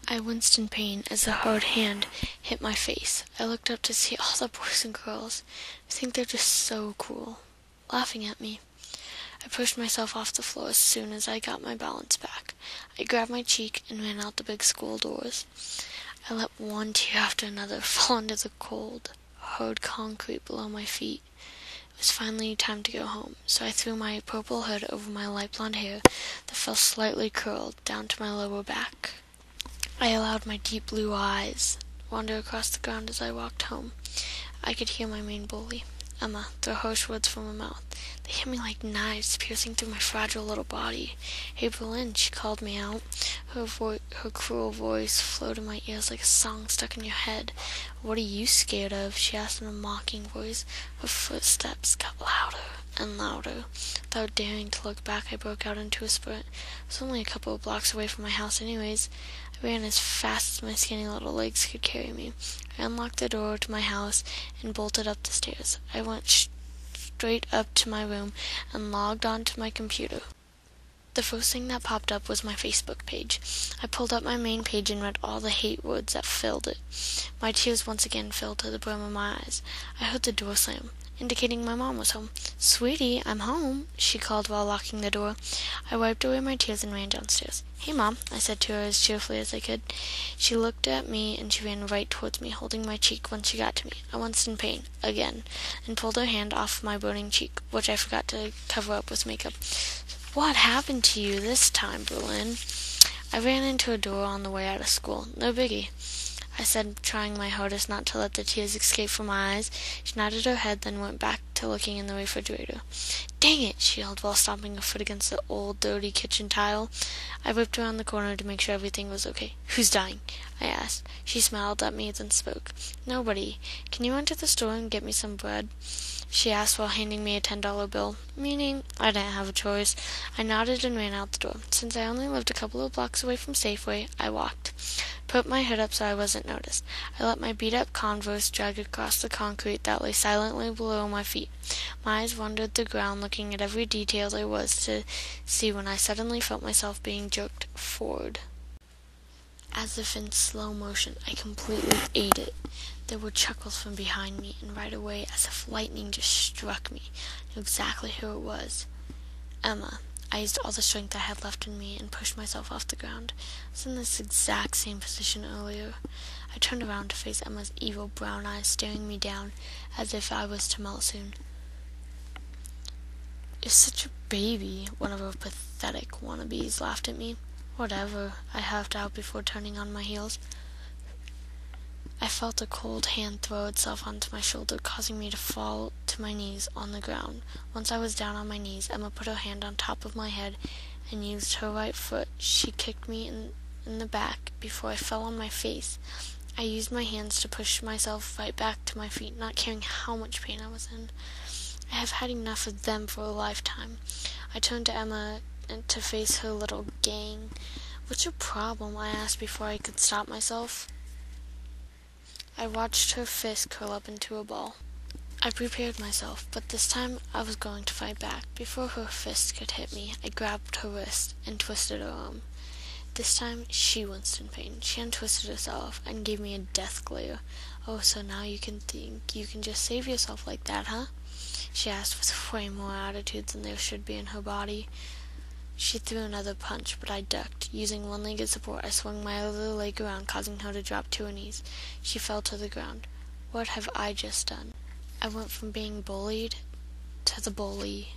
I winced in pain as a hard hand hit my face. I looked up to see all the boys and girls. I think they're just so cool, laughing at me. I pushed myself off the floor as soon as I got my balance back. I grabbed my cheek and ran out the big school doors. I let one tear after another fall into the cold, hard concrete below my feet. It was finally time to go home, so I threw my purple hood over my light blonde hair that fell slightly curled down to my lower back. I allowed my deep blue eyes wander across the ground as I walked home. I could hear my main bully, Emma, throw harsh words from her mouth. They hit me like knives, piercing through my fragile little body. "Hey, Berlin," she called me out. Her cruel voice flowed in my ears like a song stuck in your head. "What are you scared of?" she asked in a mocking voice. Her footsteps got louder and louder. Without daring to look back, I broke out into a sprint. It was only a couple of blocks away from my house anyways. I ran as fast as my skinny little legs could carry me. I unlocked the door to my house and bolted up the stairs. I went straight up to my room and logged on to my computer. The first thing that popped up was my Facebook page. I pulled up my main page and read all the hate words that filled it. My tears once again filled to the brim of my eyes. I heard the door slam, indicating my mom was home. "Sweetie, I'm home," she called while locking the door. I wiped away my tears and ran downstairs. "Hey, Mom," I said to her as cheerfully as I could. She looked at me and she ran right towards me, holding my cheek when she got to me. I winced in pain, again, and pulled her hand off my burning cheek, which I forgot to cover up with makeup. "What happened to you this time, Berlin?" "I ran into a door on the way out of school. No biggie," I said, trying my hardest not to let the tears escape from my eyes. She nodded her head, then went back to looking in the refrigerator. "Dang it," she yelled while stomping her foot against the old, dirty kitchen tile. I whipped around the corner to make sure everything was okay. "Who's dying?" I asked. She smiled at me, then spoke. "Nobody. Can you run to the store and get me some bread?" she asked while handing me a $10 bill, meaning I didn't have a choice. I nodded and ran out the door. Since I only lived a couple of blocks away from Safeway, I walked. Put my hood up so I wasn't noticed. I let my beat-up Converse drag across the concrete that lay silently below my feet. My eyes wandered the ground, looking at every detail there was to see when I suddenly felt myself being jerked forward. As if in slow motion, I completely ate it. There were chuckles from behind me, and right away, as if lightning just struck me, I knew exactly who it was. Emma. I used all the strength I had left in me and pushed myself off the ground. I was in this exact same position earlier. I turned around to face Emma's evil brown eyes staring me down as if I was to melt soon. "You're such a baby," one of her pathetic wannabes laughed at me. "Whatever," I huffed out before turning on my heels. I felt a cold hand throw itself onto my shoulder, causing me to fall to my knees on the ground. Once I was down on my knees, Emma put her hand on top of my head and used her right foot. She kicked me in the back before I fell on my face. I used my hands to push myself right back to my feet, not caring how much pain I was in. I have had enough of them for a lifetime. I turned to Emma to face her little gang. "What's your problem?" I asked before I could stop myself. I watched her fist curl up into a ball. I prepared myself, but this time I was going to fight back. Before her fist could hit me, I grabbed her wrist and twisted her arm. This time, she winced in pain. She untwisted herself and gave me a death glare. "Oh, so now you can think you can just save yourself like that, huh?" she asked with way more attitude than there should be in her body. She threw another punch, but I ducked. Using one leg as support, I swung my other leg around, causing her to drop to her knees. She fell to the ground. What have I just done? I went from being bullied to the bully.